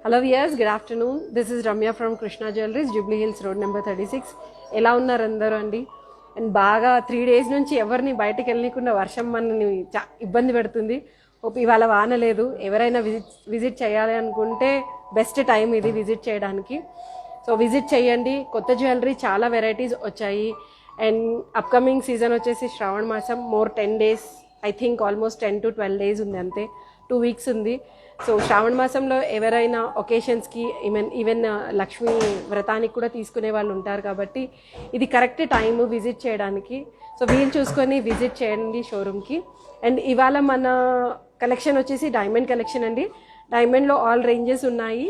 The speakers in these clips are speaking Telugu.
Hello viewers, good afternoon. This is Ramya from Krishna jewelleries, Jubilee hills road number 36. ఎలా ఉన్నారు అందరూ అండి? అండ్ బాగా 3 days నుంచి ఎవరిని బయటకు వెళ్ళకుండా వర్షం మనని ఇబ్బంది పెడుతుంది. ఇవాళ వాన లేదు. ఎవరైనా విజిట్ చేయాలి అనుకుంటే బెస్ట్ టైం ఇది విజిట్ చేయడానికి. సో విజిట్ చేయండి. కొత్త జ్యువెలరీ చాలా వెరైటీస్ వచ్చాయి. అండ్ అప్కమింగ్ సీజన్ వచ్చేసి శ్రావణ మాసం. More 10 days, I think almost 10 to 12 days ఉంది, అంతే 2 weeks ఉంది. సో శ్రావణ మాసంలో ఎవరైనా ఒకేషన్స్కి ఈవెన్ లక్ష్మీ వ్రతానికి కూడా తీసుకునే వాళ్ళు ఉంటారు కాబట్టి ఇది కరెక్ట్ టైం విజిట్ చేయడానికి. సో వీలు చూసుకొని విజిట్ చేయండి షోరూమ్కి. అండ్ ఇవాళ మన కలెక్షన్ వచ్చేసి డైమండ్ కలెక్షన్ అండి. డైమండ్లో ఆల్ రేంజెస్ ఉన్నాయి.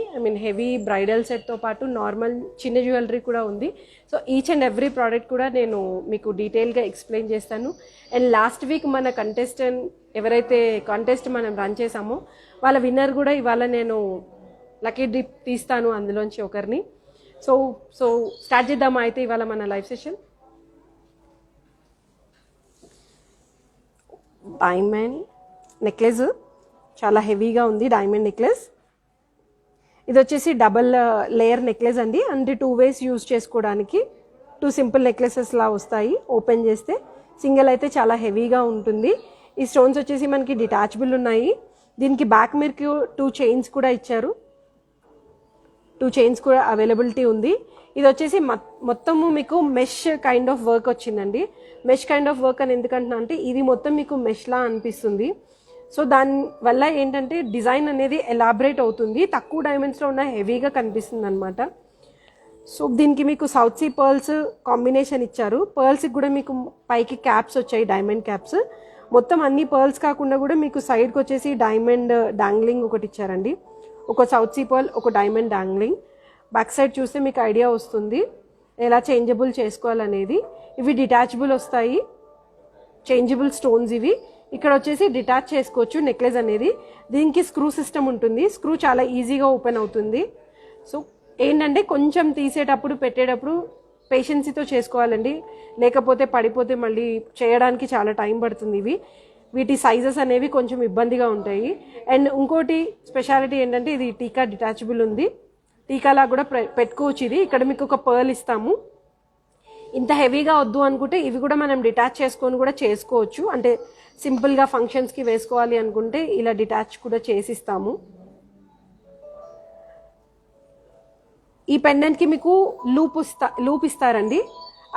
హెవీ బ్రైడల్ సెట్తో పాటు నార్మల్ చిన్న జ్యువెలరీ కూడా ఉంది. So each and every product కూడా నేను మీకు డీటెయిల్గా ఎక్స్ప్లెయిన్ చేస్తాను. అండ్ లాస్ట్ వీక్ మన కంటెస్టెంట్ ఎవరైతే కాంటెస్ట్ మనం రన్ చేసామో వాళ్ళ విన్నర్ కూడా ఇవాళ నేను లక్కీ డ్రిప్ తీస్తాను అందులోంచి ఒకరిని. సో సో స్టార్ట్ చేద్దామా అయితే ఇవాళ మన లైవ్ సెషన్. డైమండ్ నెక్లెస్ చాలా హెవీగా ఉంది. డైమండ్ నెక్లెస్ ఇది వచ్చేసి డబల్ లేయర్ నెక్లెస్ అండి. అంటే 2 ways యూజ్ చేసుకోవడానికి 2 simple నెక్లెసెస్ లా వస్తాయి. ఓపెన్ చేస్తే సింగిల్ అయితే చాలా హెవీగా ఉంటుంది. ఈ స్టోన్స్ వచ్చేసి మనకి డిటాచబుల్ ఉన్నాయి. దీనికి బ్యాక్ మీకు 2 chains కూడా ఇచ్చారు. 2 chains కూడా అవైలబిలిటీ ఉంది. ఇది వచ్చేసి మొత్తము మీకు మెష్ కైండ్ ఆఫ్ వర్క్ వచ్చిందండి. మెష్ కైండ్ ఆఫ్ వర్క్ అని ఎందుకంటున్నా అంటే ఇది మొత్తం మీకు మెష్లా అనిపిస్తుంది. సో దానివల్ల ఏంటంటే డిజైన్ అనేది ఎలాబరేట్ అవుతుంది. తక్కువ డైమండ్స్లో ఉన్న హెవీగా కనిపిస్తుంది అనమాట. సో దీనికి మీకు సౌత్ సీ పర్ల్స్ కాంబినేషన్ ఇచ్చారు. పర్ల్స్కి కూడా మీకు పైకి క్యాప్స్ వచ్చాయి, డైమండ్ క్యాప్స్. మొత్తం అన్ని పర్ల్స్ కాకుండా కూడా మీకు సైడ్కి వచ్చేసి డైమండ్ డాంగ్లింగ్ ఒకటి ఇచ్చారండి. ఒక సౌత్ సీ పర్ల్, ఒక డైమండ్ డాంగ్లింగ్. బ్యాక్ సైడ్ చూస్తే మీకు ఐడియా వస్తుంది ఎలా చేంజబుల్ చేసుకోవాలనేది. ఇవి డిటాచబుల్ వస్తాయి, చేంజబుల్ స్టోన్స్ ఇవి. ఇక్కడ వచ్చేసి డిటాచ్ చేసుకోవచ్చు నెక్లెస్ అనేది. దీనికి స్క్రూ సిస్టమ్ ఉంటుంది. స్క్రూ చాలా ఈజీగా ఓపెన్ అవుతుంది. సో ఏంటంటే కొంచెం తీసేటప్పుడు పెట్టేటప్పుడు పేషెన్సీతో చేసుకోవాలండి, లేకపోతే పడిపోతే మళ్ళీ చేయడానికి చాలా టైం పడుతుంది. వీటి సైజెస్ అనేవి కొంచెం ఇబ్బందిగా ఉంటాయి. అండ్ ఇంకోటి స్పెషాలిటీ ఏంటంటే ఇది టీకా డిటాచబుల్ ఉంది. టీకాలా కూడా పెట్టుకోవచ్చు. ఇది ఇక్కడ మీకు ఒక పర్ల్ ఇస్తాము. ఇంత హెవీగా వద్దు అనుకుంటే ఇవి కూడా మనం డిటాచ్ చేసుకొని కూడా చేసుకోవచ్చు. అంటే సింపుల్గా ఫంక్షన్స్కి వేసుకోవాలి అనుకుంటే ఇలా డిటాచ్ కూడా చేసిస్తాము. ఈ పెండెంట్కి మీకు లూప్ ఇస్తారండి.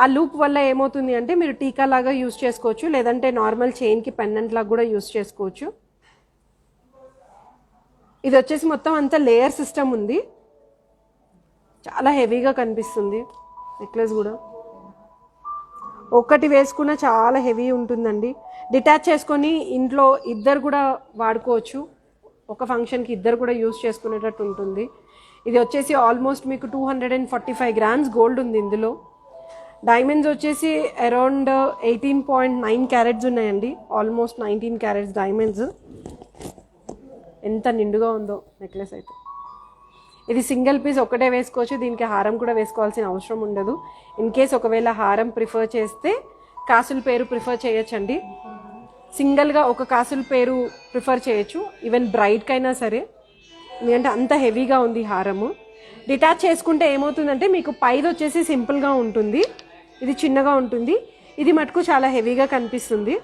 ఆ లూప్ వల్ల ఏమవుతుంది అంటే మీరు టీకా లాగా యూజ్ చేసుకోవచ్చు, లేదంటే నార్మల్ చైన్కి పెండెంట్ లాగా కూడా యూజ్ చేసుకోవచ్చు. ఇది వచ్చేసి మొత్తం అంతా లేయర్ సిస్టమ్ ఉంది. చాలా హెవీగా కనిపిస్తుంది నెక్లెస్ కూడా. ఒక్కటి వేసుకున్న చాలా హెవీ ఉంటుందండి. డిటాచ్ చేసుకొని ఇంట్లో ఇద్దరు కూడా వాడుకోవచ్చు. ఒక ఫంక్షన్కి ఇద్దరు కూడా యూజ్ చేసుకునేటట్టు ఉంటుంది. ఇది వచ్చేసి ఆల్మోస్ట్ మీకు 245 grams గోల్డ్ ఉంది ఇందులో. డైమండ్స్ వచ్చేసి అరౌండ్ 18.9 carats ఉన్నాయండి. Almost 19 carats diamonds. ఎంత నిండుగా ఉందో నెక్లెస్ అయితే. ఇది సింగిల్ పీస్ ఒకటే వేసుకోవచ్చు. దీనికి హారం కూడా వేసుకోవాల్సిన అవసరం ఉండదు. ఇన్ కేస్ ఒకవేళ హారం ప్రిఫర్ చేస్తే కాసుల పేరు ప్రిఫర్ చేయొచ్చండి. సింగిల్గా ఒక కాసుల పేరు ప్రిఫర్ చేయొచ్చు, ఈవెన్ బ్రైడ్కైనా సరే, ఎందుకంటే అంత హెవీగా ఉంది హారము. డిటాచ్ చేసుకుంటే ఏమవుతుందంటే మీకు పైది వచ్చేసి సింపుల్గా ఉంటుంది, ఇది చిన్నగా ఉంటుంది. ఇది మటుకు చాలా హెవీగా కనిపిస్తుంది.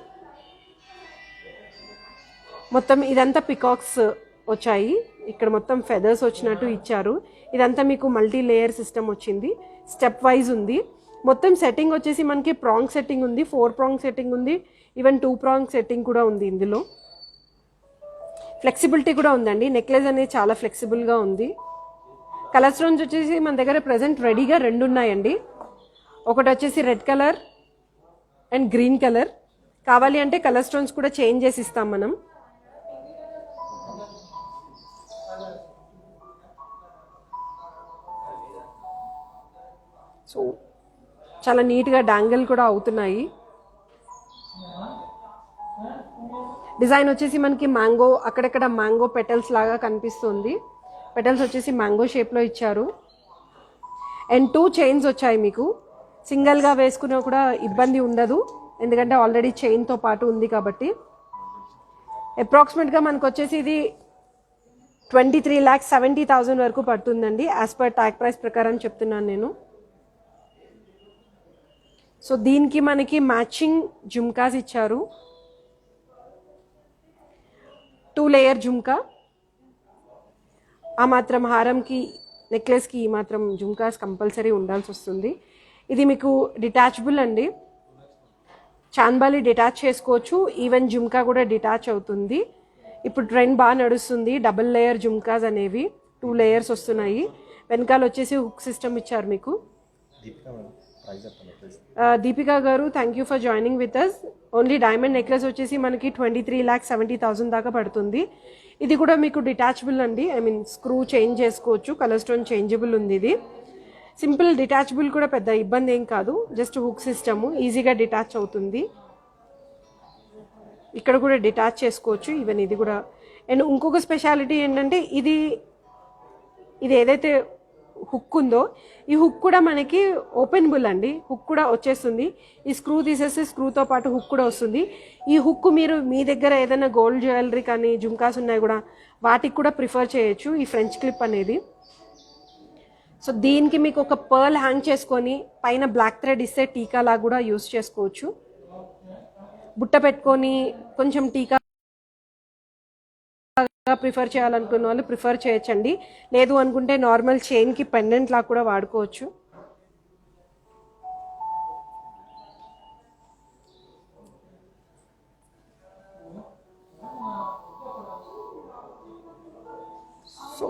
మొత్తం ఇదంతా పికాక్స్ వచ్చాయి. ఇక్కడ మొత్తం ఫెదర్స్ వచ్చినట్టు ఇచ్చారు. ఇదంతా మీకు మల్టీ లేయర్ సిస్టమ్ వచ్చింది. స్టెప్ వైజ్ ఉంది. మొత్తం సెట్టింగ్ వచ్చేసి మనకి ప్రాంగ్ సెట్టింగ్ ఉంది, 4 prong సెట్టింగ్ ఉంది, ఈవెన్ 2 prong సెట్టింగ్ కూడా ఉంది. ఇందులో ఫ్లెక్సిబిలిటీ కూడా ఉందండి. నెక్లెస్ అనేది చాలా ఫ్లెక్సిబుల్గా ఉంది. కలర్ స్టోన్స్ వచ్చేసి మన దగ్గర ప్రజెంట్ రెడీగా 2 ఉన్నాయండి. ఒకటి వచ్చేసి red colour and green colour. కావాలి అంటే కలర్ స్టోన్స్ కూడా చేంజ్ చేసి ఇస్తాం మనం. సో చాలా నీట్గా డాంగిల్ కూడా అవుతున్నాయి. డిజైన్ వచ్చేసి మనకి మ్యాంగో, అక్కడక్కడ మ్యాంగో పెటల్స్ లాగా కనిపిస్తుంది. పెటల్స్ వచ్చేసి మ్యాంగో షేప్లో ఇచ్చారు. అండ్ 2 chains వచ్చాయి మీకు. సింగిల్గా వేసుకున్నా కూడా ఇబ్బంది ఉండదు, ఎందుకంటే ఆల్రెడీ చైన్తో పాటు ఉంది కాబట్టి. అప్రాక్సిమేట్గా మనకు వచ్చేసి ఇది 23,70,000 వరకు పడుతుందండి. యాజ్ పర్ ట్యాగ్ ప్రైస్ ప్రకారం చెప్తున్నాను నేను. సో దీనికి మనకి మ్యాచింగ్ జుమ్కాస్ ఇచ్చారు. 2 లేయర్ జుమ్కా, ఆ మాత్రం హారంకి నెక్లెస్కి ఈ మాత్రం జుమ్కాస్ కంపల్సరీ ఉండాల్సి వస్తుంది. ఇది మీకు డిటాచబుల్ అండి, చాన్బాలి డిటాచ్ చేసుకోవచ్చు, ఈవెన్ జుమ్కా కూడా డిటాచ్ అవుతుంది. ఇప్పుడు ట్రెండ్ బాగా నడుస్తుంది డబుల్ లేయర్ జుమ్కాస్ అనేవి. 2 లేయర్స్ వస్తున్నాయి. వెనకాల వచ్చేసి హుక్ సిస్టమ్ ఇచ్చారు మీకు. దీపికా గారు thank you for joining with us. Only diamond necklace వచ్చేసి మనకి 23,70,000 దాకా పడుతుంది. ఇది కూడా మీకు డిటాచబుల్ అండి, ఐ మీన్ స్క్రూ చేంజ్ చేసుకోవచ్చు, కలర్ స్టోన్ చేంజబుల్ ఉంది. ఇది సింపుల్ డిటాచబుల్ కూడా పెద్ద ఇబ్బంది ఏం కాదు, జస్ట్ హుక్ సిస్టమ్ ఈజీగా డిటాచ్ అవుతుంది. ఇక్కడ కూడా డిటాచ్ చేసుకోవచ్చు ఈవెన్ ఇది కూడా. అండ్ ఇంకొక స్పెషాలిటీ ఏంటంటే ఇది ఏదైతే హుక్ ఉందో ఈ హుక్ కూడా మనకి ఓపెనబుల్ అండి, హుక్ కూడా వచ్చేస్తుంది. ఈ స్క్రూ తీసేస్తే స్క్రూతో పాటు హుక్ కూడా వస్తుంది. ఈ హుక్ మీరు మీ దగ్గర ఏదైనా గోల్డ్ జ్యువెలరీ కానీ జుమ్కాస్ ఉన్నాయి కూడా వాటికి కూడా ప్రిఫర్ చేయొచ్చు ఈ ఫ్రెంచ్ క్లిప్ అనేది. సో దీనికి మీకు ఒక పర్ల్ హ్యాంగ్ చేసుకొని పైన బ్లాక్ థ్రెడ్ ఇస్తే టీకా లాగా కూడా యూస్ చేసుకోవచ్చు. బుట్ట పెట్టుకొని కొంచెం టీకా ప్రిఫర్ చేయాలనుకున్న వాళ్ళు ప్రిఫర్ చేయొచ్చండి. లేదు అనుకుంటే నార్మల్ చైన్కి పెండెంట్ లా కూడా వాడుకోవచ్చు. సో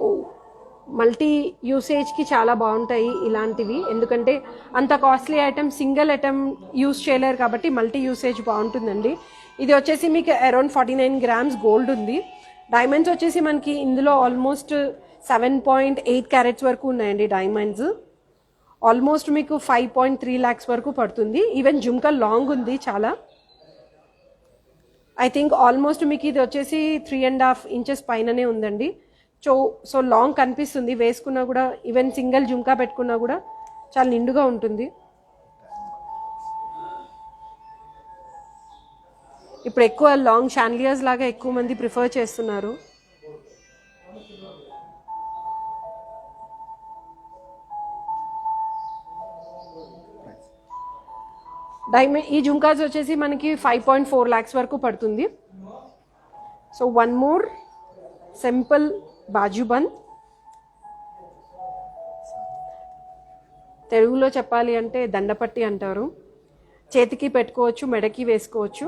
మల్టీ యూసేజ్కి చాలా బాగుంటాయి ఇలాంటివి, ఎందుకంటే అంత costly item single item use చేయలేరు కాబట్టి మల్టీ యూసేజ్ బాగుంటుందండి. ఇది వచ్చేసి మీకు అరౌండ్ 49 గ్రామ్స్ గోల్డ్ ఉంది. డైమండ్స్ వచ్చేసి మనకి ఇందులో ఆల్మోస్ట్ 7.8 క్యారెట్స్ వరకు ఉన్నాయండి డైమండ్స్. ఆల్మోస్ట్ మీకు 5.3 lakhs వరకు పడుతుంది. ఈవెన్ జుమ్కా లాంగ్ ఉంది చాలా, ఐ థింక్ ఆల్మోస్ట్ మీకు ఇది వచ్చేసి 3.5 inches పైననే ఉందండి. సో లాంగ్ కనిపిస్తుంది, వేసుకున్నా కూడా ఈవెన్ సింగిల్ జుమ్కా పెట్టుకున్నా కూడా చాలా నిండుగా ఉంటుంది. ఇప్పుడు ఎక్కువ లాంగ్ షాన్లియర్స్ లాగా ఎక్కువ మంది ప్రిఫర్ చేస్తున్నారు. డైమండ్ ఈ జుమ్కాస్ వచ్చేసి మనకి 5.4 lakhs వరకు పడుతుంది. So one more simple bajuband. తెలుగులో చెప్పాలి అంటే దండపట్టి అంటారు. చేతికి పెట్టుకోవచ్చు, మెడకి వేసుకోవచ్చు.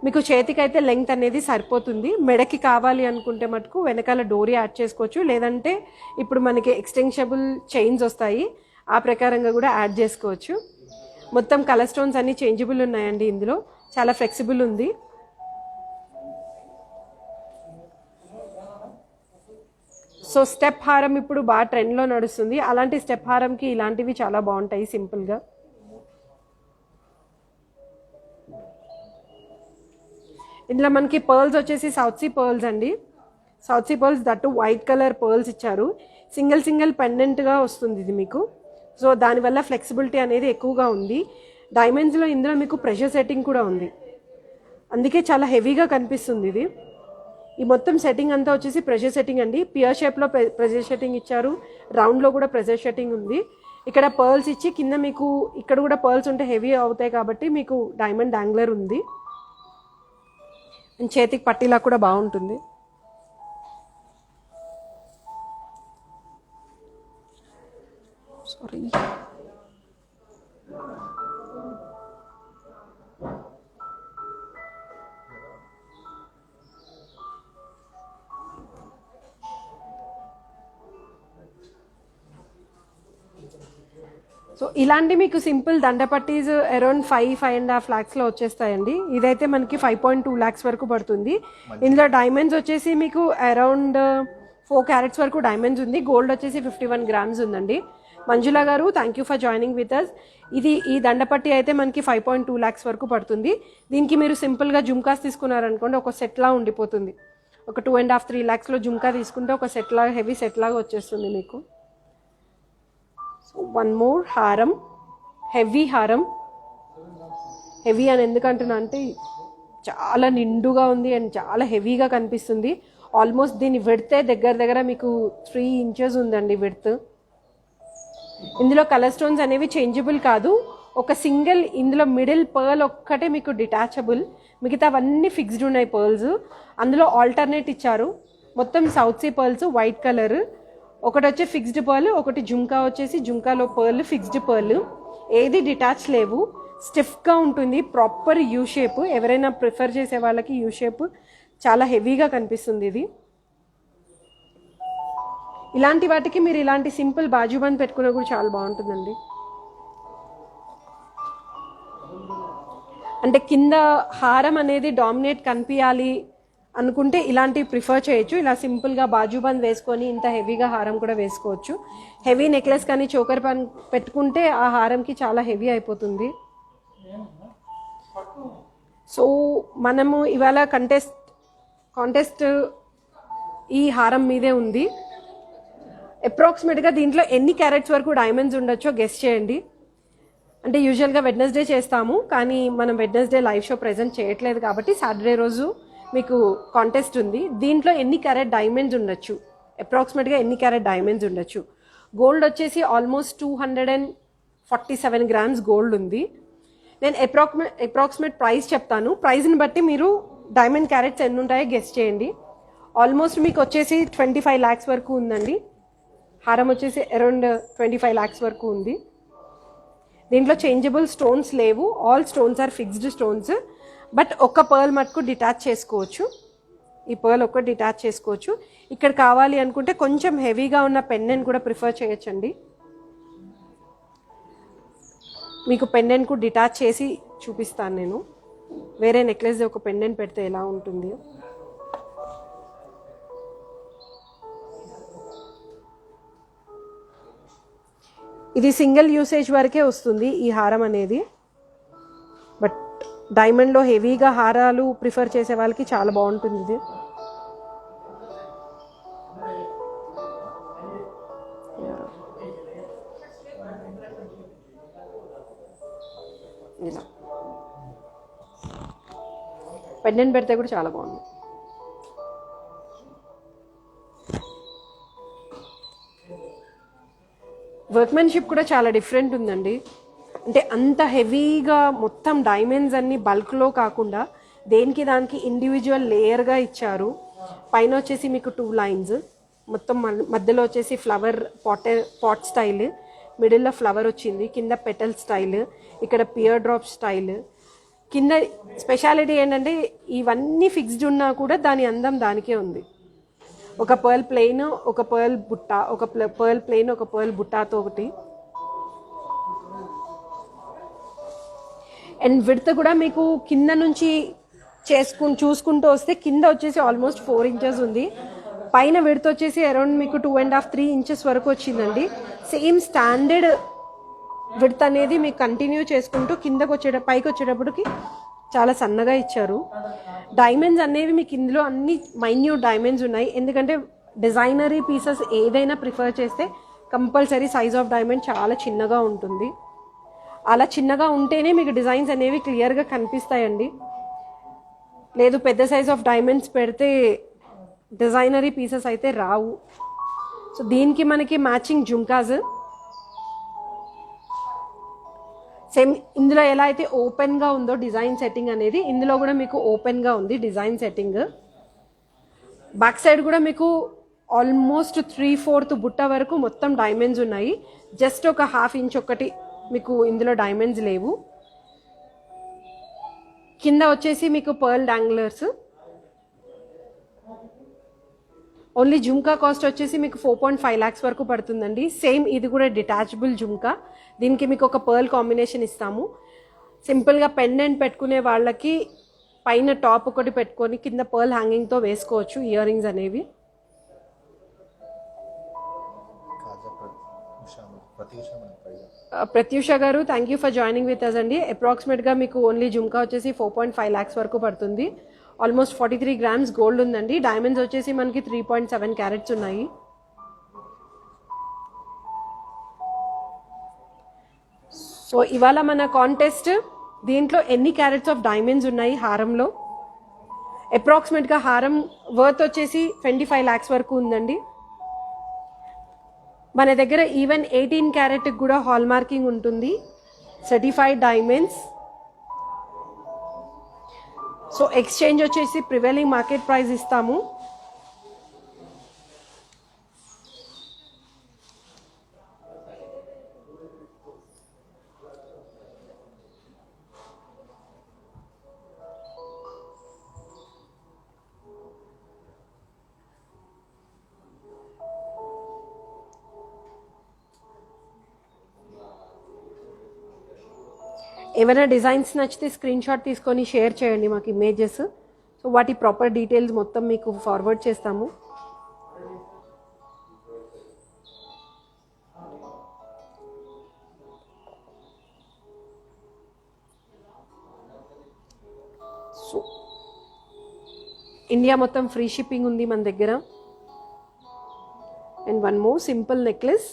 మీకు చేతికి అయితే లెంగ్త్ అనేది సరిపోతుంది. మెడకి కావాలి అనుకుంటే మటుకు వెనకాల డోరీ యాడ్ చేసుకోవచ్చు, లేదంటే ఇప్పుడు మనకి ఎక్స్టెన్షబుల్ చైన్స్ వస్తాయి, ఆ ప్రకారంగా కూడా యాడ్ చేసుకోవచ్చు. మొత్తం కలర్ స్టోన్స్ అన్ని చేంజబుల్ ఉన్నాయండి, ఇందులో చాలా ఫ్లెక్సిబుల్ ఉంది. సో స్టెప్ హారం ఇప్పుడు బాగా ట్రెండ్లో నడుస్తుంది. అలాంటి స్టెప్ హారంకి ఇలాంటివి చాలా బాగుంటాయి సింపుల్గా. ఇందులో మనకి పర్ల్స్ వచ్చేసి సౌత్ సీ పర్ల్స్ అండి. South sea pearls that white colour pearls ఇచ్చారు. సింగిల్ పెండెంట్గా వస్తుంది ఇది మీకు. సో దానివల్ల ఫ్లెక్సిబిలిటీ అనేది ఎక్కువగా ఉంది. డైమండ్స్లో ఇందులో మీకు ప్రెషర్ సెట్టింగ్ కూడా ఉంది, అందుకే చాలా హెవీగా కనిపిస్తుంది ఇది. ఈ మొత్తం సెట్టింగ్ అంతా వచ్చేసి ప్రెషర్ సెట్టింగ్ అండి. పియర్ షేప్లో ప్రెషర్ సెట్టింగ్ ఇచ్చారు, రౌండ్లో కూడా ప్రెషర్ సెట్టింగ్ ఉంది. ఇక్కడ పర్ల్స్ ఇచ్చి కింద మీకు ఇక్కడ కూడా పర్ల్స్ ఉంటే హెవీ అవుతాయి కాబట్టి మీకు డైమండ్ డాంగ్లర్ ఉంది. చేతికి పట్టీలా కూడా బాగుంటుంది. సారీ, సో ఇలాంటి మీకు సింపుల్ దండపట్టీస్ అరౌండ్ 5.5 lakhsలో వచ్చేస్తాయండి. ఇదైతే మనకి 5.2 lakhs వరకు పడుతుంది. ఇందులో డైమండ్స్ వచ్చేసి మీకు అరౌండ్ 4 carats వరకు డైమండ్స్ ఉంది. గోల్డ్ వచ్చేసి 51 grams ఉందండి. మంజుల గారు thank you for joining with us. ఈ దండపట్టి అయితే మనకి 5.2 lakhs వరకు పడుతుంది. దీనికి మీరు సింపుల్గా జుమ్కాస్ తీసుకున్నారనుకోండి, ఒక సెట్లా ఉండిపోతుంది. ఒక 2.5-3 lakhsలో జుమ్కా తీసుకుంటే ఒక సెట్లా హెవీ సెట్ లాగా వచ్చేస్తుంది మీకు. వన్ మోర్ హారం, హెవీ హారం. హెవీ అని ఎందుకంటున్నా అంటే చాలా నిండుగా ఉంది అండ్ చాలా హెవీగా కనిపిస్తుంది. ఆల్మోస్ట్ దీని విడ్తే దగ్గర దగ్గర మీకు 3 ఇంచెస్ ఉందండి విడ్త్. ఇందులో కలర్ స్టోన్స్ అనేవి చేంజబుల్ కాదు. ఒక సింగిల్ ఇందులో మిడిల్ పర్ల్ ఒక్కటే మీకు డిటాచబుల్, మిగతావన్నీ ఫిక్స్డ్ ఉన్నాయి పర్ల్స్. అందులో ఆల్టర్నేట్ ఇచ్చారు, మొత్తం south sea pearls white colour. ఒకటి వచ్చి ఫిక్స్డ్ పర్ల్, ఒకటి జుంకా వచ్చేసి జుంకాలో పర్ల్ ఫిక్స్డ్ పర్ల్. ఏది డిటాచ్ లేవు, స్టిఫ్గా ఉంటుంది, ప్రాపర్ యూ షేప్. ఎవరైనా ప్రిఫర్ చేసే వాళ్ళకి యూ షేప్ చాలా హెవీగా కనిపిస్తుంది ఇది. ఇలాంటి వాటికి మీరు ఇలాంటి సింపుల్ బాజుబంద్ పెట్టుకున్నా కూడా చాలా బాగుంటుందండి. అంటే కింద హారం అనేది డామినేట్ కనిపించాలి అనుకుంటే ఇలాంటివి ప్రిఫర్ చేయొచ్చు. ఇలా సింపుల్గా బాజుబంద్ వేసుకొని ఇంత హెవీగా హారం కూడా వేసుకోవచ్చు. హెవీ నెక్లెస్ కానీ చోకర్ పన్ పెట్టుకుంటే ఆ హారంకి చాలా హెవీ అయిపోతుంది. సో మనము ఇవాళ కాంటెస్ట్ ఈ హారం మీదే ఉంది. అప్రాక్సిమేట్గా దీంట్లో ఎన్ని క్యారెట్స్ వరకు డైమండ్స్ ఉండొచ్చో గెస్ చేయండి. అంటే యూజువల్గా వెడ్నెస్డే చేస్తాము, కానీ మనం వెడ్నెస్డే లైవ్ షో ప్రెజెంట్ చేయట్లేదు కాబట్టి సాటర్డే రోజు మీకు కాంటెస్ట్ ఉంది. దీంట్లో ఎన్ని క్యారెట్ డైమండ్స్ ఉండొచ్చు, అప్రాక్సిమేట్గా ఎన్ని క్యారెట్ డైమండ్స్ ఉండొచ్చు. గోల్డ్ వచ్చేసి ఆల్మోస్ట్ 247 గ్రామ్స్ గోల్డ్ ఉంది. నేను అప్రాక్సిమేట్ ప్రైస్ చెప్తాను, ప్రైస్ని బట్టి మీరు డైమండ్ క్యారెట్స్ ఎన్ని ఉంటాయో గెస్ చేయండి. ఆల్మోస్ట్ మీకు వచ్చేసి 25 lakhs వరకు ఉందండి. హారం వచ్చేసి అరౌండ్ 25 lakhs వరకు ఉంది. దీంట్లో చేంజబుల్ స్టోన్స్ లేవు, all stones are fixed stones. But ఒక్క పర్ల్ మటుకు డిటాచ్ చేసుకోవచ్చు, ఈ పర్ల్ ఒక్క డిటాచ్ చేసుకోవచ్చు. ఇక్కడ కావాలి అనుకుంటే కొంచెం హెవీగా ఉన్న పెండెంట్ కూడా ప్రిఫర్ చేయొచ్చండి. మీకు పెండెంట్ కూడా డిటాచ్ చేసి చూపిస్తాను నేను. వేరే నెక్లెస్ ఒక పెండెంట్ పెడితే ఎలా ఉంటుంది. ఇది సింగిల్ యూసేజ్ వరకే వస్తుంది ఈ హారం అనేది. బట్ డైమండ్లో హెవీగా హారాలు ప్రిఫర్ చేసే వాళ్ళకి చాలా బాగుంటుంది ఇది. ఇలా పెండెంట్ పెడితే కూడా చాలా బాగుంది. వర్క్మెన్షిప్ కూడా చాలా డిఫరెంట్ ఉందండి. అంటే అంత హెవీగా మొత్తం డైమండ్స్ అన్ని బల్క్లో కాకుండా దేనికి దానికి ఇండివిజువల్ లేయర్గా ఇచ్చారు. పైన వచ్చేసి మీకు 2 lines, మొత్తం మధ్యలో వచ్చేసి ఫ్లవర్ పాట్ స్టైల్, మిడిల్లో ఫ్లవర్ వచ్చింది, కింద పెటల్ స్టైల్, ఇక్కడ పియర్ డ్రాప్ స్టైల్. కింద స్పెషాలిటీ ఏంటంటే ఇవన్నీ ఫిక్స్డ్ ఉన్నా కూడా దాని అందం దానికే ఉంది. ఒక పర్ల్ ప్లెయిన్, ఒక పర్ల్ బుట్ట, ఒక పర్ల్ ప్లెయిన్, ఒక పర్ల్ బుట్టాతో ఒకటి. అండ్ విడ్త్ కూడా మీకు కింద నుంచి చూసుకుంటూ వస్తే కింద వచ్చేసి ఆల్మోస్ట్ 4 inches ఉంది. పైన విడ్త్ వచ్చేసి అరౌండ్ మీకు 2.5-3 inches వరకు వచ్చిందండి. సేమ్ స్టాండర్డ్ విడ్త్ అనేది మీకు కంటిన్యూ చేసుకుంటూ కిందకు పైకి వచ్చేటప్పటికి చాలా సన్నగా ఇచ్చారు. డైమండ్స్ అనేవి మీకు ఇందులో అన్ని మైన్యూట్ డైమండ్స్ ఉన్నాయి. ఎందుకంటే డిజైనరీ పీసెస్ ఏదైనా ప్రిఫర్ చేస్తే కంపల్సరీ సైజ్ ఆఫ్ డైమండ్ చాలా చిన్నగా ఉంటుంది. అలా చిన్నగా ఉంటేనే మీకు డిజైన్స్ అనేవి క్లియర్గా కనిపిస్తాయండి. లేదు పెద్ద సైజ్ ఆఫ్ డైమండ్స్ పెడితే డిజైనరీ పీసెస్ అయితే రావు. సో దీనికి మనకి మ్యాచింగ్ జుంకాస్ సేమ్ ఇందులో ఎలా అయితే ఓపెన్గా ఉందో డిజైన్ సెట్టింగ్ అనేది ఇందులో కూడా మీకు ఓపెన్గా ఉంది డిజైన్ సెట్టింగ్. బ్యాక్ సైడ్ కూడా మీకు ఆల్మోస్ట్ 3/4 బుట్ట వరకు మొత్తం డైమండ్స్ ఉన్నాయి. జస్ట్ ఒక 1/2 inch ఒకటి మీకు ఇందులో డైమండ్స్ లేవు. కింద వచ్చేసి మీకు pearl danglers. Only jhumka cost వచ్చేసి మీకు 4.5 lakhs వరకు పడుతుందండి. సేమ్ ఇది కూడా డిటాచబుల్ జుమ్కా. దీనికి మీకు ఒక పర్ల్ కాంబినేషన్ ఇస్తాము. సింపుల్గా పెండెంట్ పెట్టుకునే వాళ్ళకి పైన టాప్ ఒకటి పెట్టుకొని కింద పర్ల్ హ్యాంగింగ్తో వేసుకోవచ్చు ఇయర్ రింగ్స్ అనేవి. ప్రత్యూష గారు thank you for joining with us అండి. అప్రాక్సిమేట్గా మీకు ఓన్లీ జుమ్కా వచ్చేసి 4.5 lakhs వరకు పడుతుంది. ఆల్మోస్ట్ 43 grams గోల్డ్ ఉందండి. డైమండ్స్ వచ్చేసి మనకి 3.7 carats ఉన్నాయి. సో ఇవాళ మన కాంటెస్ట్ దీంట్లో ఎన్ని క్యారెట్స్ ఆఫ్ డైమండ్స్ ఉన్నాయి హారంలో, అప్రాక్సిమేట్గా హారం వర్త్ వచ్చేసి 25 lakhs వరకు ఉందండి. మన దగ్గర ఈవెన్ 18 క్యారెట్ కూడా హాల్ మార్కింగ్ ఉంటుంది, సర్టిఫైడ్ డైమండ్స్. సో ఎక్స్చేంజ్ వచ్చేసి ప్రివైలింగ్ మార్కెట్ ప్రైస్ ఇస్తాము. ఏమైనా డిజైన్స్ నచ్చితే స్క్రీన్ షాట్ తీసుకొని షేర్ చేయండి మాకు ఇమేజెస్. సో వాటి ప్రాపర్ డీటెయిల్స్ మొత్తం మీకు ఫార్వర్డ్ చేస్తాము. సో ఇండియా మొత్తం ఫ్రీ షిప్పింగ్ ఉంది మన దగ్గర. And one more simple necklace.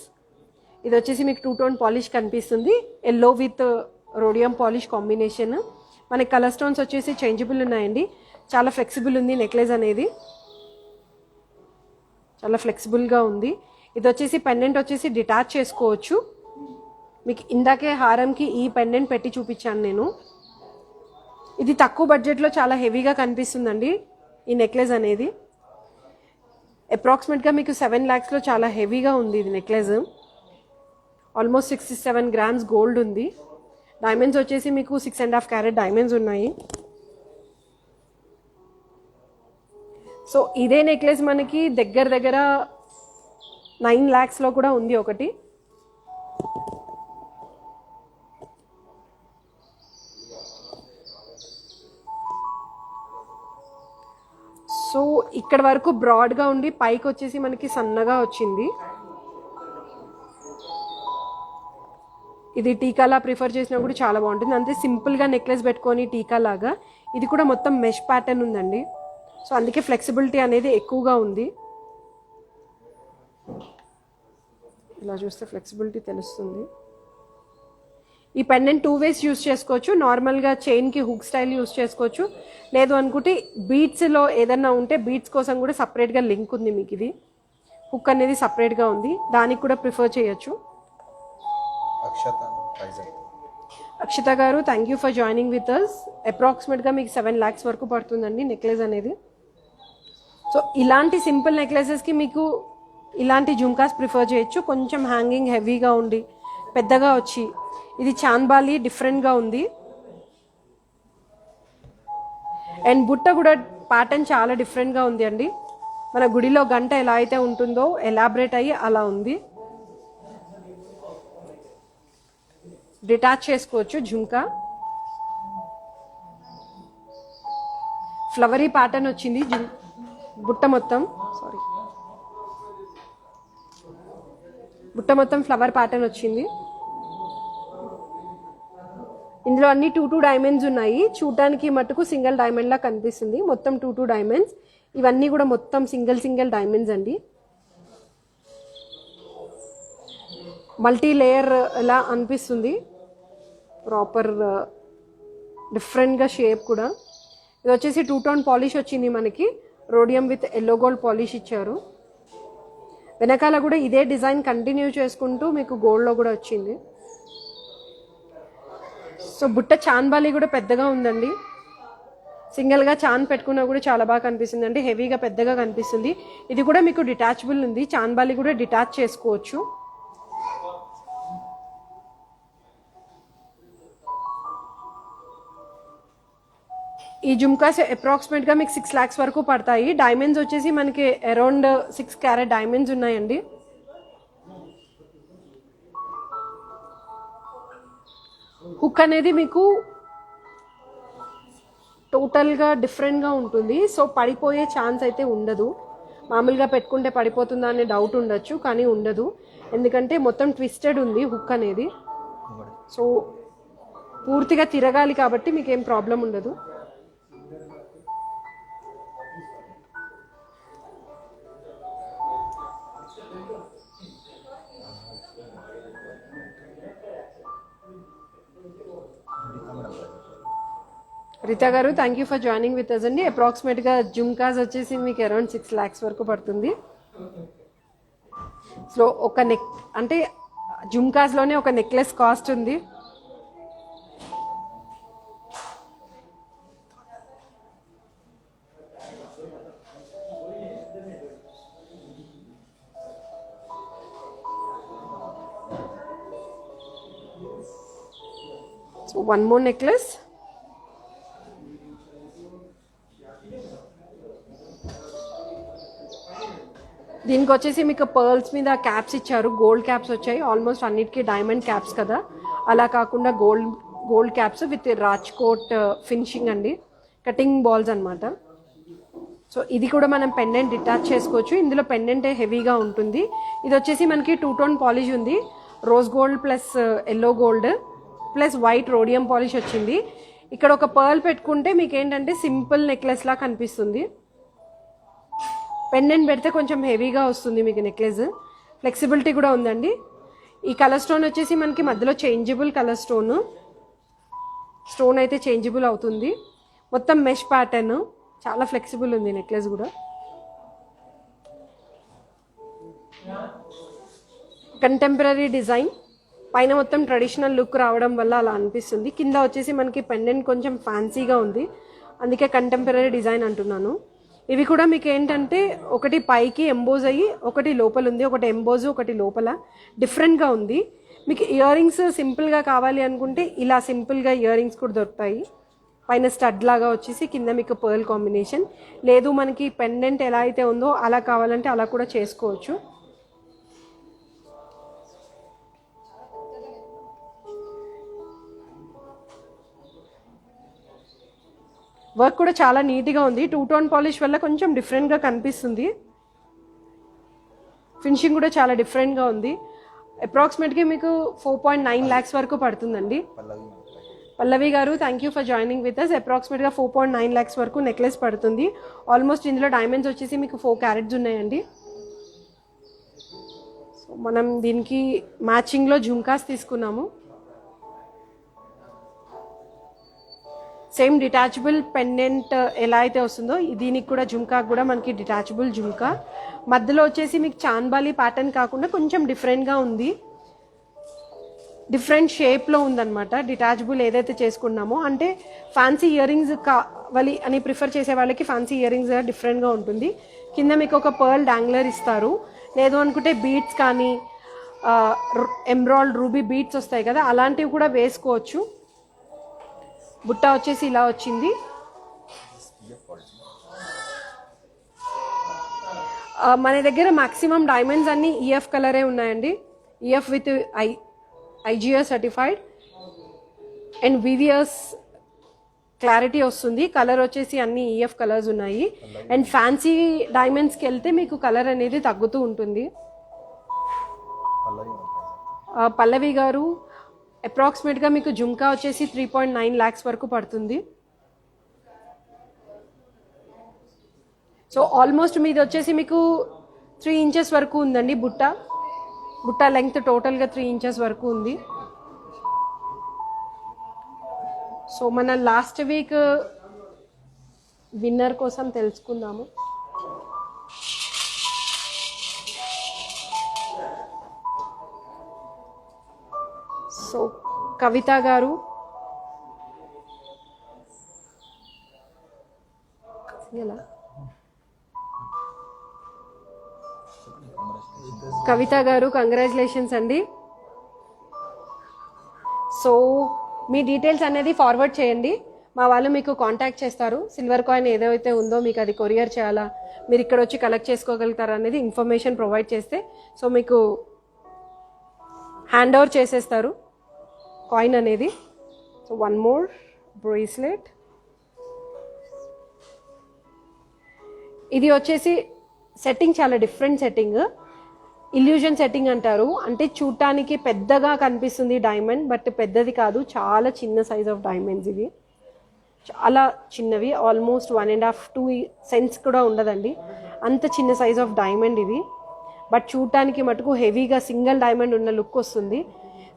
ఇది వచ్చేసి మీకు 2-tone పాలిష్ కనిపిస్తుంది, yellow with rhodium polish combination. మనకి కలర్ స్టోన్స్ వచ్చేసి చేంజబుల్ ఉన్నాయండి. చాలా ఫ్లెక్సిబుల్ ఉంది నెక్లెస్ అనేది, చాలా ఫ్లెక్సిబుల్గా ఉంది. ఇది వచ్చేసి పెండెంట్ వచ్చేసి డిటాచ్ చేసుకోవచ్చు. మీకు ఇందాకే హారంకి ఈ పెండెంట్ పెట్టి చూపించాను నేను. ఇది తక్కువ బడ్జెట్లో చాలా హెవీగా కనిపిస్తుందండి ఈ నెక్లెస్ అనేది. అప్రాక్సిమేట్గా మీకు 7 lakhsలో చాలా హెవీగా ఉంది ఇది నెక్లెస్. ఆల్మోస్ట్ 67 grams గోల్డ్ ఉంది. డైమండ్స్ వచ్చేసి మీకు 6.5 carat డైమండ్స్ ఉన్నాయి. సో ఇదే నెక్లెస్ మనకి దగ్గర 9 lakhsలో కూడా ఉంది ఒకటి. సో ఇక్కడ వరకు బ్రాడ్గా ఉండి పైకి వచ్చేసి మనకి సన్నగా వచ్చింది. ఇది టీకాలా ప్రిఫర్ చేసినా కూడా చాలా బాగుంటుంది. అంతే సింపుల్గా నెక్లెస్ పెట్టుకొని టీకా లాగా. ఇది కూడా మొత్తం మెష్ ప్యాటర్న్ ఉందండి. సో అందుకే ఫ్లెక్సిబిలిటీ అనేది ఎక్కువగా ఉంది. ఇలా చూస్తే ఫ్లెక్సిబిలిటీ తెలుస్తుంది. ఈ పెండెంట్ 2 ways యూస్ చేసుకోవచ్చు. నార్మల్గా చైన్కి హుక్ స్టైల్ యూస్ చేసుకోవచ్చు. లేదు అనుకుంటే బీట్స్లో ఏదన్నా ఉంటే బీట్స్ కోసం కూడా సపరేట్గా లింక్ ఉంది మీకు. ఇది హుక్ అనేది సపరేట్గా ఉంది, దానికి కూడా ప్రిఫర్ చేయొచ్చు. అక్షత గారు thank you for joining with us. అప్రాక్సిమేట్గా మీకు 7 lakhs వరకు పడుతుందండి నెక్లెస్ అనేది. సో ఇలాంటి సింపుల్ నెక్లెసెస్కి మీకు ఇలాంటి జుంకాస్ ప్రిఫర్ చేయొచ్చు. కొంచెం హ్యాంగింగ్ హెవీగా ఉండి పెద్దగా వచ్చి, ఇది చాన్బాలి డిఫరెంట్గా ఉంది. అండ్ బుట్ట కూడా ప్యాటర్న్ చాలా డిఫరెంట్గా ఉంది అండి. మన గుడిలో గంట ఎలా అయితే ఉంటుందో ఎలాబరేట్ అయ్యి అలా ఉంది. డిటాచ్ చేసుకోవచ్చు జుంకా. ఫ్లవరీ ప్యాటర్న్ వచ్చింది బుట్ట మొత్తం. బుట్ట మొత్తం ఫ్లవర్ ప్యాటర్న్ వచ్చింది. ఇందులో అన్ని 2 డైమండ్స్ ఉన్నాయి. చూడటానికి మట్టుకు సింగిల్ డైమండ్ లా కనిపిస్తుంది. మొత్తం 2 డైమండ్స్. ఇవన్నీ కూడా మొత్తం సింగిల్ డైమండ్స్ అండి. మల్టీ లేయర్ లా అనిపిస్తుంది. ప్రాపర్ డిఫరెంట్గా షేప్ కూడా. ఇది వచ్చేసి 2-tone పాలిష్ వచ్చింది మనకి. Rhodium with yellow gold polish ఇచ్చారు. వెనకాల కూడా ఇదే డిజైన్ కంటిన్యూ చేసుకుంటూ మీకు గోల్డ్లో కూడా వచ్చింది. సో బుట్ట చాన్బాలి కూడా పెద్దగా ఉందండి. సింగిల్గా చాన్ పెట్టుకున్నా కూడా చాలా బాగా కనిపిస్తుంది అండి. హెవీగా పెద్దగా కనిపిస్తుంది. ఇది కూడా మీకు డిటాచబుల్ ఉంది. చాన్బాలి కూడా డిటాచ్ చేసుకోవచ్చు. ఈ జుమ్కాస్ అప్రాక్సిమేట్గా మీకు 6 lakhs వరకు పడతాయి. డైమండ్స్ వచ్చేసి మనకి అరౌండ్ 6 carat డైమండ్స్ ఉన్నాయండి. హుక్ అనేది మీకు టోటల్గా డిఫరెంట్గా ఉంటుంది. సో పడిపోయే ఛాన్స్ అయితే ఉండదు. మామూలుగా పెట్టుకుంటే పడిపోతుందా అనే డౌట్ ఉండొచ్చు, కానీ ఉండదు. ఎందుకంటే మొత్తం ట్విస్టెడ్ ఉంది హుక్ అనేది. సో పూర్తిగా తిరగాలి కాబట్టి మీకు ఏం ప్రాబ్లం ఉండదు. రీతా గారు thank you for joining with us అండి. అప్రాక్సిమేట్గా జుమ్కాస్ వచ్చేసి మీకు అరౌండ్ 6 lakhs వరకు పడుతుంది. సో ఒక నెక్ అంటే జుమ్కాస్లోనే ఒక నెక్లెస్ కాస్ట్ ఉంది. So one more necklace. దీనికి వచ్చేసి మీకు పర్ల్స్ మీద క్యాప్స్ ఇచ్చారు, గోల్డ్ క్యాప్స్ వచ్చాయి. ఆల్మోస్ట్ అన్నిటికీ డైమండ్ క్యాప్స్ కదా, అలా కాకుండా gold caps with Rajkot finishing అండి, కటింగ్ బాల్స్ అనమాట. సో ఇది కూడా మనం పెండెంట్ డిటాచ్ చేసుకోవచ్చు. ఇందులో పెండెంట్ హెవీగా ఉంటుంది. ఇది వచ్చేసి మనకి 2 tone పాలిష్ ఉంది, rose gold plus yellow gold plus white rhodium polish వచ్చింది. ఇక్కడ ఒక పర్ల్ పెట్టుకుంటే మీకు ఏంటంటే సింపుల్ నెక్లెస్ లా కనిపిస్తుంది. పెండెంట్ పెడితే కొంచెం హెవీగా వస్తుంది మీకు నెక్లెస్. ఫ్లెక్సిబిలిటీ కూడా ఉందండి. ఈ కలర్ స్టోన్ వచ్చేసి మనకి మధ్యలో చేంజబుల్ కలర్ స్టోన్ అయితే చేంజబుల్ అవుతుంది. మొత్తం మెష్ ప్యాటర్న్, చాలా ఫ్లెక్సిబుల్ ఉంది నెక్లెస్ కూడా. కంటెంపరీ డిజైన్, పైన మొత్తం ట్రెడిషనల్ లుక్ రావడం వల్ల అలా అనిపిస్తుంది. కింద వచ్చేసి మనకి పెండెంట్ కొంచెం ఫ్యాన్సీగా ఉంది, అందుకే కంటెంపరీ డిజైన్ అంటున్నాను. ఇవి కూడా మీకు ఏంటంటే ఒకటి పైకి ఎంబోజ్ అయ్యి ఒకటి లోపల ఉంది, ఒకటి ఎంబోజ్ ఒకటి లోపల, డిఫరెంట్గా ఉంది. మీకు ఇయర్ రింగ్స్ సింపుల్గా కావాలి అనుకుంటే ఇలా సింపుల్గా ఇయర్ రింగ్స్ కూడా దొరుకుతాయి. పైన స్టడ్ లాగా వచ్చేసి కింద మీకు పర్ల్ కాంబినేషన్. లేదు మనకి పెండెంట్ ఎలా అయితే ఉందో అలా కావాలంటే అలా కూడా చేసుకోవచ్చు. వర్క్ కూడా చాలా నీట్గా ఉంది. 2 tone పాలిష్ వల్ల కొంచెం డిఫరెంట్గా కనిపిస్తుంది. ఫినిషింగ్ కూడా చాలా డిఫరెంట్గా ఉంది. అప్రాక్సిమేట్గా మీకు 4.9 lakhs వరకు పడుతుందండి. పల్లవి గారు thank you for joining with us. అప్రాక్సిమేట్గా 4.9 lakhs వరకు నెక్లెస్ పడుతుంది. ఆల్మోస్ట్ ఇందులో డైమండ్స్ వచ్చేసి మీకు 4 carats ఉన్నాయండి. సో మనం దీనికి మ్యాచింగ్లో జుమ్కాస్ తీసుకున్నాము. సేమ్ డిటాచబుల్ పెండెంట్ ఎలా అయితే వస్తుందో దీనికి కూడా జుమ్కా కూడా మనకి డిటాచబుల్ జుమ్కా. మధ్యలో వచ్చేసి మీకు చాన్బాలి ప్యాటర్న్ కాకుండా కొంచెం డిఫరెంట్గా ఉంది, డిఫరెంట్ షేప్లో ఉందన్నమాట. డిటాచబుల్ ఏదైతే చేసుకున్నామో అంటే ఫ్యాన్సీ ఇయర్ రింగ్స్ కావాలి అని ప్రిఫర్ చేసే వాళ్ళకి ఫ్యాన్సీ ఇయర్ రింగ్స్ డిఫరెంట్గా ఉంటుంది. కింద మీకు ఒక పర్ల్ డాంగ్లర్ ఇస్తారు, లేదు అనుకుంటే బీడ్స్ కానీ ఎమ్రాల్డ్ రూబీ బీడ్స్ వస్తాయి కదా, అలాంటివి కూడా వేసుకోవచ్చు. బుట్ట వచ్చేసి ఇలా వచ్చింది. మన దగ్గర మాక్సిమం డైమండ్స్ అన్ని ఈఎఫ్ కలరే ఉన్నాయండి. EF with IGS certified and VVS clarity వస్తుంది. కలర్ వచ్చేసి అన్ని ఈఎఫ్ కలర్స్ ఉన్నాయి. అండ్ ఫ్యాన్సీ డైమండ్స్కి వెళ్తే మీకు కలర్ అనేది తగ్గుతూ ఉంటుంది. పల్లవి గారు అప్రాక్సిమేట్గా మీకు జుమ్కా వచ్చేసి 3.9 lakhs వరకు పడుతుంది. సో ఆల్మోస్ట్ మీది వచ్చేసి మీకు 3 inches వరకు ఉందండి. బుట్ట లెంగ్త్ టోటల్గా 3 inches వరకు ఉంది. సో మన లాస్ట్ వీక్ విన్నర్ కోసం తెలుసుకుందాము. సో కవిత గారు కంగ్రాచులేషన్స్ అండి. సో మీ డీటెయిల్స్ అనేది ఫార్వర్డ్ చేయండి, మా వాళ్ళు మీకు కాంటాక్ట్ చేస్తారు. సిల్వర్ కాయిన్ ఏదైతే ఉందో మీకు అది కొరియర్ చేయాలా, మీరు ఇక్కడ వచ్చి కలెక్ట్ చేసుకోగలుగుతారా అనేది ఇన్ఫర్మేషన్ ప్రొవైడ్ చేస్తే సో మీకు హ్యాండ్ ఓవర్ చేసేస్తారు కాయిన్ అనేది. So one more bracelet. ఇది వచ్చేసి సెట్టింగ్ చాలా డిఫరెంట్ సెట్టింగ్, ఇల్యూజన్ సెట్టింగ్ అంటారు. అంటే చూడటానికి పెద్దగా కనిపిస్తుంది డైమండ్, బట్ పెద్దది కాదు, చాలా చిన్న సైజ్ ఆఫ్ డైమండ్స్ ఇవి, చాలా చిన్నవి. ఆల్మోస్ట్ 1.5-2 cents కూడా ఉండదండి, అంత చిన్న సైజ్ ఆఫ్ డైమండ్ ఇది. బట్ చూడటానికి మటుకు హెవీగా సింగిల్ డైమండ్ ఉన్న లుక్ వస్తుంది.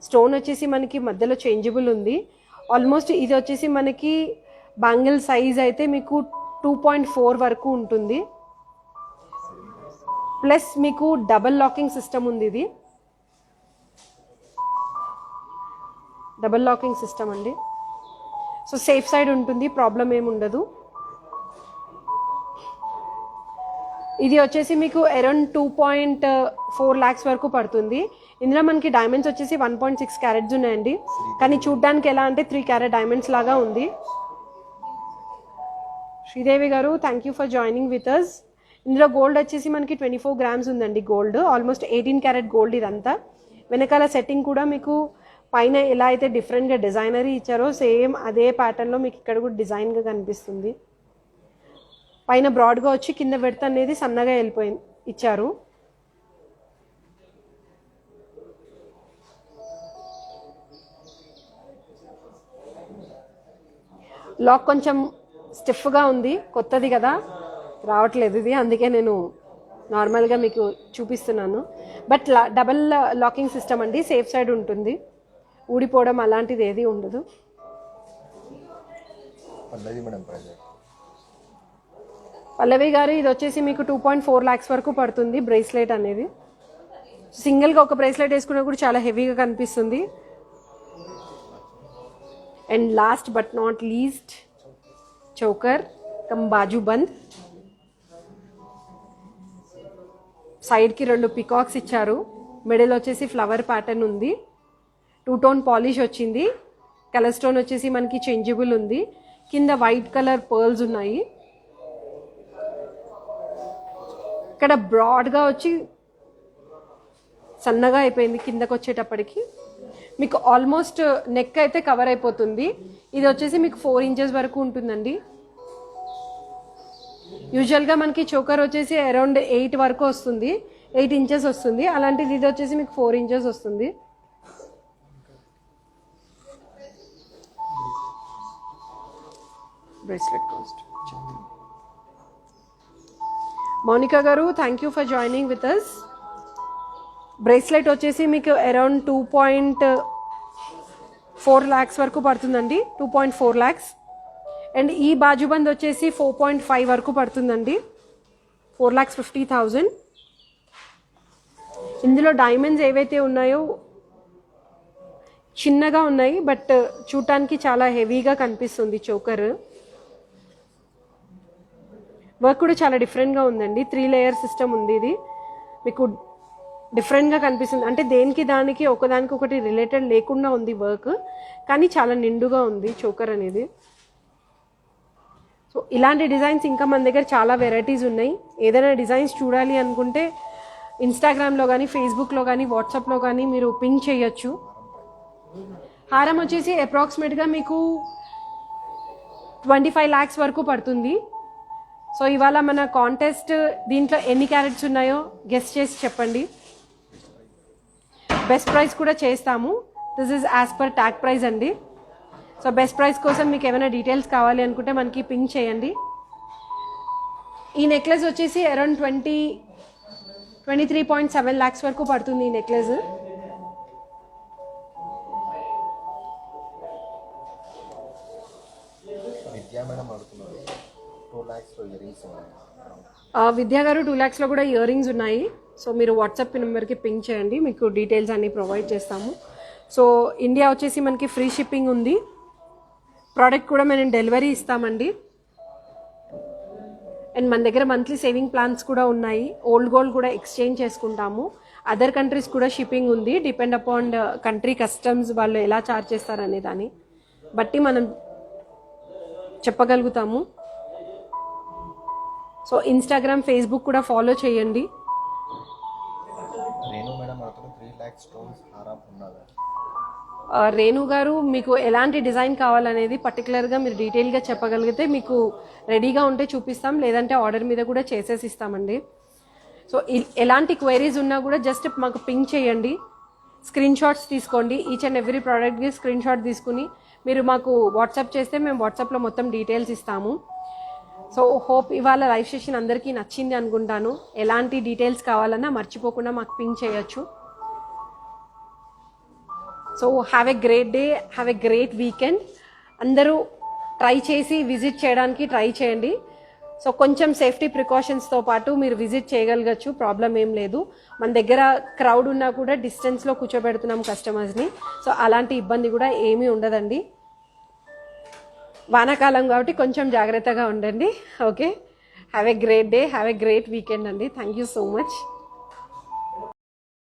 స్టోన్ వచ్చేసి మనకి మధ్యలో చేంజబుల్ ఉంది. ఆల్మోస్ట్ ఇది వచ్చేసి మనకి బ్యాంగిల్ సైజ్ అయితే మీకు 2.4 వరకు ఉంటుంది. ప్లస్ మీకు డబల్ లాకింగ్ సిస్టమ్ ఉంది. ఇది డబల్ లాకింగ్ సిస్టమ్ అండి. సో సేఫ్ సైడ్ ఉంటుంది, ప్రాబ్లం ఏమి ఉండదు. ఇది వచ్చేసి మీకు అరౌండ్ 2.4 lakhs వరకు పడుతుంది. ఇందులో మనకి డైమండ్స్ వచ్చేసి 1.6 క్యారెట్స్ ఉన్నాయండి. కానీ చూడ్డానికి ఎలా అంటే 3 carat డైమండ్స్ లాగా ఉంది. శ్రీదేవి గారు thank you for joining with us. ఇందులో గోల్డ్ వచ్చేసి మనకి 24 grams ఉందండి. గోల్డ్ ఆల్మోస్ట్ 18 carat గోల్డ్ ఇదంతా. వెనకాల సెట్టింగ్ కూడా మీకు పైన ఎలా అయితే డిఫరెంట్గా డిజైనరీ ఇచ్చారో సేమ్ అదే ప్యాటర్న్లో మీకు ఇక్కడ కూడా డిజైన్గా కనిపిస్తుంది. పైన బ్రాడ్గా వచ్చి కింద విడ్త్ అనేది సన్నగా వెళ్ళిపోయింది ఇచ్చారు. లాక్ కొంచెం స్టిఫ్గా ఉంది, కొత్తది కదా రావట్లేదు ఇది, అందుకే నేను నార్మల్గా మీకు చూపిస్తున్నాను. బట్ డబల్ లాకింగ్ సిస్టమ్ అండి, సేఫ్ సైడ్ ఉంటుంది, ఊడిపోవడం అలాంటిది ఏది ఉండదు. పల్లవి గారు ఇది వచ్చేసి మీకు 2.4 lakhs వరకు పడుతుంది బ్రేస్లెట్ అనేది. సింగిల్గా ఒక బ్రేస్లెట్ వేసుకున్నా కూడా చాలా హెవీగా కనిపిస్తుంది. And last but not least choker cum బాజు బంద్. సైడ్కి 2 పికాక్స్ ఇచ్చారు. మిడిల్ వచ్చేసి ఫ్లవర్ ప్యాటర్న్ ఉంది. 2 tone పాలిష్ వచ్చింది. కలర్ స్టోన్ వచ్చేసి మనకి చేంజబుల్ ఉంది. కింద వైట్ కలర్ పర్ల్స్ ఉన్నాయి. ఇక్కడ బ్రాడ్గా వచ్చి సన్నగా అయిపోయింది కిందకు వచ్చేటప్పటికి. మీకు ఆల్మోస్ట్ నెక్ అయితే కవర్ అయిపోతుంది. ఇది వచ్చేసి మీకు 4 inches వరకు ఉంటుందండి. యూజువల్గా మనకి చోకర్ వచ్చేసి అరౌండ్ 8 వరకు వస్తుంది, 8 inches వస్తుంది. అలాంటిది ఇది వచ్చేసి మీకు 4 inches వస్తుంది. Bracelet cost. మౌనికా గారు thank you for joining with us. Bracelet వచ్చేసి మీకు అరౌండ్ 2.4 lakhs వరకు పడుతుందండి, 2.4 lakhs. అండ్ ఈ బాజుబంద్ వచ్చేసి 4.5 వరకు పడుతుందండి, 4,50,000. ఇందులో డైమండ్స్ ఏవైతే ఉన్నాయో చిన్నగా ఉన్నాయి, బట్ చూడటానికి చాలా హెవీగా కనిపిస్తుంది చోకర్. వర్క్ కూడా చాలా డిఫరెంట్గా ఉందండి. 3 layer సిస్టమ్ ఉంది. ఇది మీకు డిఫరెంట్గా కనిపిస్తుంది, అంటే దేనికి దానికి ఒకదానికి ఒకటి రిలేటెడ్ లేకుండా ఉంది వర్క్, కానీ చాలా నిండుగా ఉంది చోకర్ అనేది. సో ఇలాంటి డిజైన్స్ ఇంకా మన దగ్గర చాలా వెరైటీస్ ఉన్నాయి. ఏదైనా డిజైన్స్ చూడాలి అనుకుంటే ఇన్స్టాగ్రామ్లో కానీ, ఫేస్బుక్లో కానీ, వాట్సాప్లో కానీ మీరు పింక్ చేయొచ్చు. హారం వచ్చేసి అప్రాక్సిమేట్గా మీకు 25 lakhs వరకు పడుతుంది. సో ఇవాళ మన కాంటెస్ట్ దీంట్లో ఎన్ని క్యారెట్స్ ఉన్నాయో గెస్ చేసి చెప్పండి. బెస్ట్ ప్రైస్ కూడా చేస్తాము. This is as per tag price అండి. సో బెస్ట్ ప్రైస్ కోసం మీకు ఏమైనా డీటెయిల్స్ కావాలి అనుకుంటే మనకి పింక్ చేయండి. ఈ నెక్లెస్ వచ్చేసి అరౌండ్ 23.7 lakhs వరకు పడుతుంది ఈ నెక్లెస్. విద్యా గారు 2 lakhsలో కూడా ఇయర్ రింగ్స్ ఉన్నాయి. సో మీరు వాట్సాప్ నెంబర్కి పింక్ చేయండి, మీకు డీటెయిల్స్ అన్నీ ప్రొవైడ్ చేస్తాము. సో ఇండియా వచ్చేసి మనకి ఫ్రీ షిప్పింగ్ ఉంది. ప్రోడక్ట్ కూడా మేము డెలివరీ ఇస్తామండి. అండ్ మన దగ్గర మంత్లీ సేవింగ్ ప్లాన్స్ కూడా ఉన్నాయి. ఓల్డ్ గోల్డ్ కూడా ఎక్స్చేంజ్ చేసుకుంటాము. అదర్ కంట్రీస్ కూడా షిప్పింగ్ ఉంది. డిపెండ్ అపాన్ కంట్రీ కస్టమ్స్ వాళ్ళు ఎలా ఛార్జ్ చేస్తారనే దాన్ని బట్టి మనం చెప్పగలుగుతాము. సో ఇన్స్టాగ్రామ్, ఫేస్బుక్ కూడా ఫాలో చేయండి. రేణు గారు మీకు ఎలాంటి డిజైన్ కావాలనేది పర్టికులర్గా మీరు డీటెయిల్గా చెప్పగలిగితే మీకు రెడీగా ఉంటే చూపిస్తాం, లేదంటే ఆర్డర్ మీద కూడా చేసేసి ఇస్తామండి. సో ఎలాంటి క్వైరీస్ ఉన్నా కూడా జస్ట్ మాకు పింక్ చేయండి, స్క్రీన్ షాట్స్ తీసుకోండి. ఈచ్ అండ్ ఎవ్రీ ప్రోడక్ట్కి స్క్రీన్ షాట్ తీసుకుని మీరు మాకు వాట్సాప్ చేస్తే మేము వాట్సాప్లో మొత్తం డీటెయిల్స్ ఇస్తాము. సో హోప్ ఇవాళ లైవ్ సెషన్ అందరికీ నచ్చింది అనుకుంటాను. ఎలాంటి డీటెయిల్స్ కావాలన్నా మర్చిపోకుండా మాకు పింక్ చేయొచ్చు. So have a great day, have a great weekend. అందరూ ట్రై చేసి విజిట్ చేయడానికి ట్రై చేయండి. సో కొంచెం సేఫ్టీ ప్రికాషన్స్తో పాటు మీరు విజిట్ చేయగలగచ్చు, ప్రాబ్లం ఏం లేదు. మన దగ్గర క్రౌడ్ ఉన్నా కూడా డిస్టెన్స్లో కూర్చోబెడుతున్నాం కస్టమర్స్ని, సో అలాంటి ఇబ్బంది కూడా ఏమీ ఉండదండి. వానాకాలం కాబట్టి కొంచెం జాగ్రత్తగా ఉండండి. Okay, have a great day, have a great weekend అండి. Thank you so much.